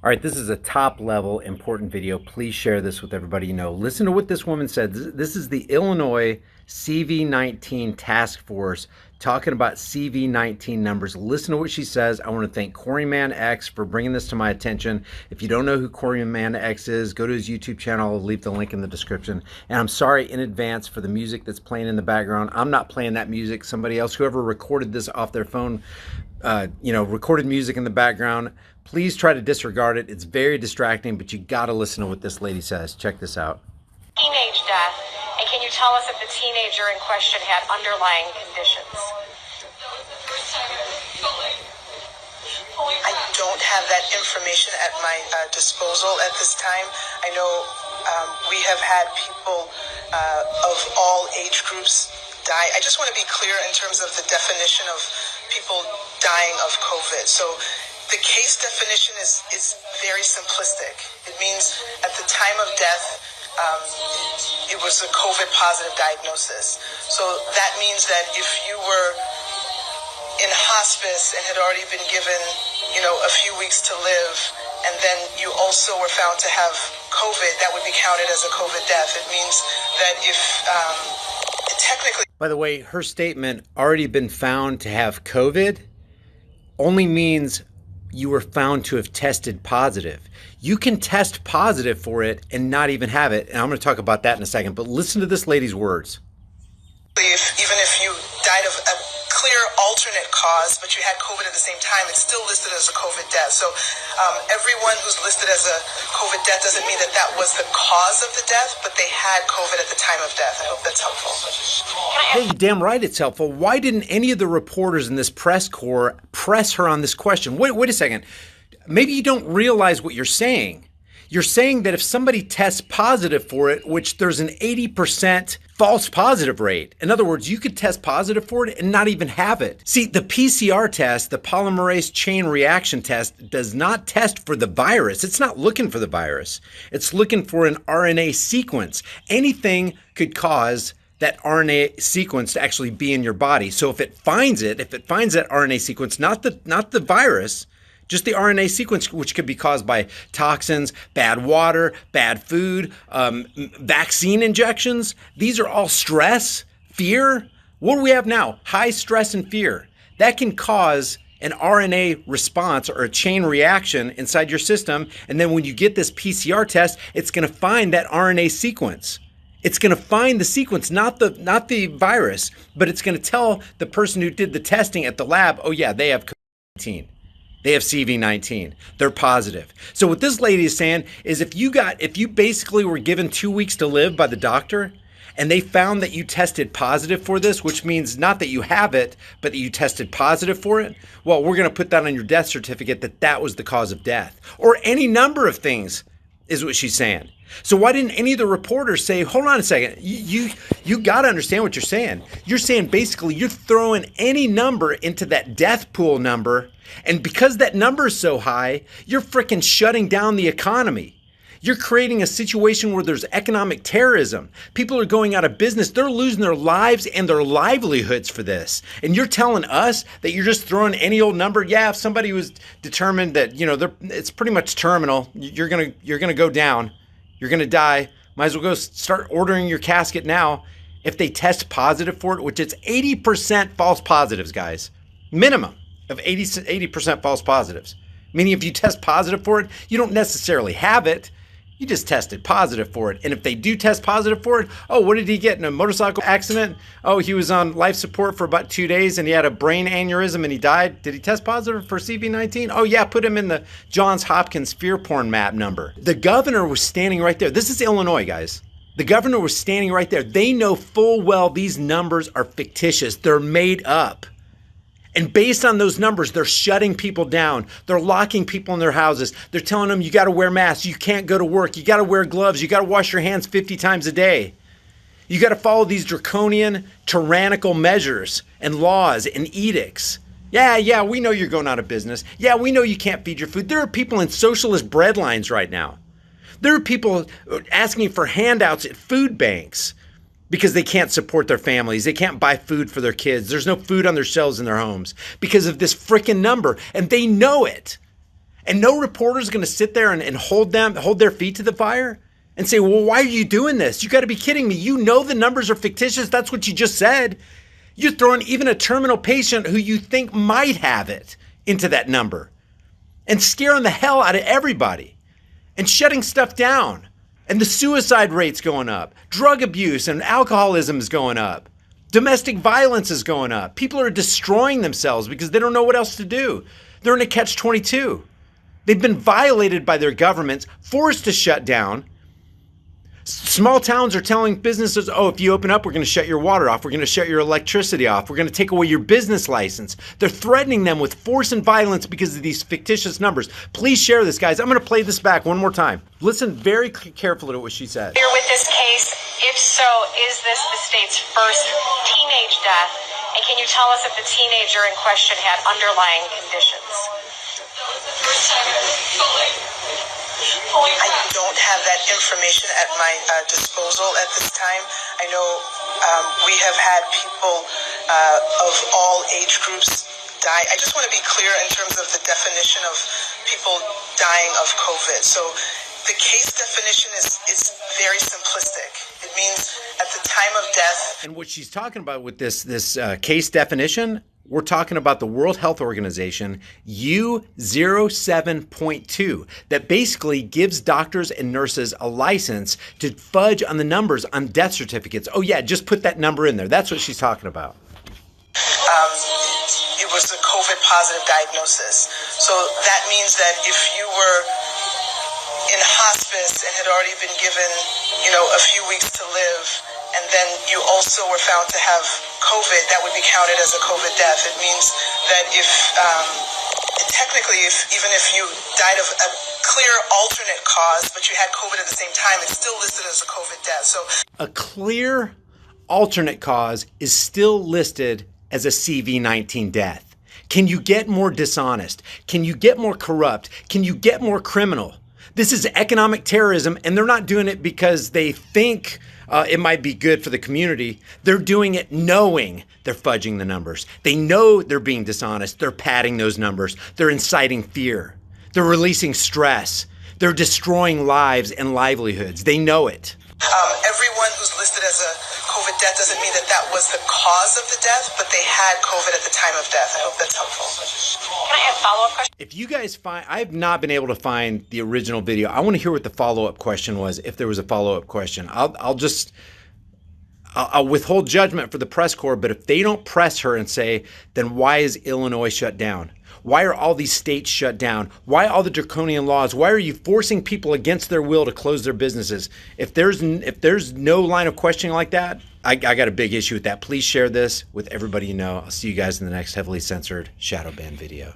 All right, this is a top level important video. Please share this with everybody you know. Listen to what this woman said. This is the Illinois CV19 task force talking about CV19 numbers. Listen to what she says. I want to thank Quarryman X for bringing this to my attention. If you don't know who Quarryman X is, go to his YouTube channel. I'll leave the link in the description. And I'm sorry in advance for the music that's playing in the background. I'm not playing that music. Somebody else, whoever recorded this off their phone, recorded music in the background. Please try to disregard it. It's very distracting, but you got to listen to what this lady says. Check this out. Teenage death, and can you tell us if the teenager in question had underlying conditions? I don't have that information at my disposal at this time. I know we have had people of all age groups die. I just want to be clear in terms of the definition of people dying of COVID. So the case definition is very simplistic. It means at the time of death, it was a COVID positive diagnosis. So that means that if you were in hospice and had already been given, a few weeks to live, and then you also were found to have COVID, that would be counted as a COVID death. It means that if technically... By the way, her statement, already been found to have COVID, only means you were found to have tested positive. You can test positive for it and not even have it. And I'm going to talk about that in a second, but listen to this lady's words. Even if you died of a clear alternate cause, but you had COVID at the same time, it's still listed as a COVID death. So everyone who's listed as a COVID death doesn't mean that that was the cause of the death, but they had COVID at the time of death. I hope that's helpful. Hey, damn right it's helpful. Why didn't any of the reporters in this press corps press her on this question? Wait a second. Maybe you don't realize what you're saying. You're saying that if somebody tests positive for it, which there's an 80% false positive rate. In other words, you could test positive for it and not even have it. See, the PCR test, the polymerase chain reaction test, does not test for the virus. It's not looking for the virus. It's looking for an RNA sequence. Anything could cause that RNA sequence to actually be in your body. So if it finds that RNA sequence, not the virus, just the RNA sequence, which could be caused by toxins, bad water, bad food, vaccine injections. These are all stress, fear. What do we have now? High stress and fear. That can cause an RNA response or a chain reaction inside your system. And then when you get this PCR test, it's going to find that RNA sequence. It's going to find the sequence, not the virus, but it's going to tell the person who did the testing at the lab, oh yeah, they have COVID-19. They have CV19. They're positive. So what this lady is saying is if you basically were given 2 weeks to live by the doctor and they found that you tested positive for this, which means not that you have it, but that you tested positive for it, well, we're going to put that on your death certificate that was the cause of death. Or any number of things is what she's saying. So why didn't any of the reporters say, hold on a second, you got to understand what you're saying. You're saying basically you're throwing any number into that death pool number, and because that number is so high, you're freaking shutting down the economy. You're creating a situation where there's economic terrorism. People are going out of business. They're losing their lives and their livelihoods for this. And you're telling us that you're just throwing any old number? Yeah, if somebody was determined that, it's pretty much terminal, you're gonna go down. You're going to die. Might as well go start ordering your casket now. If they test positive for it, which it's 80% false positives, guys. Minimum of 80% false positives. Meaning if you test positive for it, you don't necessarily have it. You just tested positive for it. And if they do test positive for it, oh, what did he get in a motorcycle accident? Oh, he was on life support for about 2 days and he had a brain aneurysm and he died. Did he test positive for CV19? Oh yeah, put him in the Johns Hopkins fear porn map number. The governor was standing right there. This is Illinois, guys. The governor was standing right there. They know full well these numbers are fictitious. They're made up. And based on those numbers, they're shutting people down. They're locking people in their houses. They're telling them you got to wear masks. You can't go to work. You got to wear gloves. You got to wash your hands 50 times a day. You got to follow these draconian, tyrannical measures and laws and edicts. Yeah, we know you're going out of business. Yeah, we know you can't feed your food. There are people in socialist breadlines right now. There are people asking for handouts at food banks because they can't support their families. They can't buy food for their kids. There's no food on their shelves in their homes because of this freaking number, and they know it. And no reporter is going to sit there and hold their feet to the fire and say, well, why are you doing this? You got to be kidding me. You know the numbers are fictitious. That's what you just said. You're throwing even a terminal patient who you think might have it into that number and scaring the hell out of everybody and shutting stuff down. And the suicide rate's going up. Drug abuse and alcoholism is going up. Domestic violence is going up. People are destroying themselves because they don't know what else to do. They're in a catch-22. They've been violated by their governments, forced to shut down. Small towns are telling businesses, oh, if you open up, we're going to shut your water off. We're going to shut your electricity off. We're going to take away your business license. They're threatening them with force and violence because of these fictitious numbers. Please share this, guys. I'm going to play this back one more time. Listen very carefully to what she said. Here with this case, if so, is this the state's first teenage death? And can you tell us if the teenager in question had underlying conditions? I don't have that information at my disposal at this time. I know we have had people of all age groups die. I just want to be clear in terms of the definition of people dying of COVID. So the case definition is very simplistic. It means at the time of death. And what she's talking about with this case definition, we're talking about the World Health Organization U07.2 that basically gives doctors and nurses a license to fudge on the numbers on death certificates. Oh yeah, just put that number in there. That's what she's talking about. It was a COVID positive diagnosis. So that means that if you were in hospice and had already been given, a few weeks to live, and then you also were found to have COVID, that would be counted as a COVID death. It means that even if you died of a clear alternate cause, but you had COVID at the same time, it's still listed as a COVID death. So a clear alternate cause is still listed as a CV-19 death. Can you get more dishonest? Can you get more corrupt? Can you get more criminal? This is economic terrorism, and they're not doing it because they think it might be good for the community. They're doing it knowing they're fudging the numbers. They know they're being dishonest. They're padding those numbers. They're inciting fear. They're releasing stress. They're destroying lives and livelihoods. They know it. Everyone who's listed as a COVID death doesn't mean that that was the cause of the death, but they had COVID at the time of death. I hope that's helpful. Can I have a follow-up question? If you guys find, I have not been able to find the original video. I want to hear what the follow-up question was, if there was a follow-up question. I'll withhold judgment for the press corps, but if they don't press her and say, then why is Illinois shut down? Why are all these states shut down? Why all the draconian laws? Why are you forcing people against their will to close their businesses? If there's no line of questioning like that, I got a big issue with that. Please share this with everybody you know. I'll see you guys in the next heavily censored shadow ban video.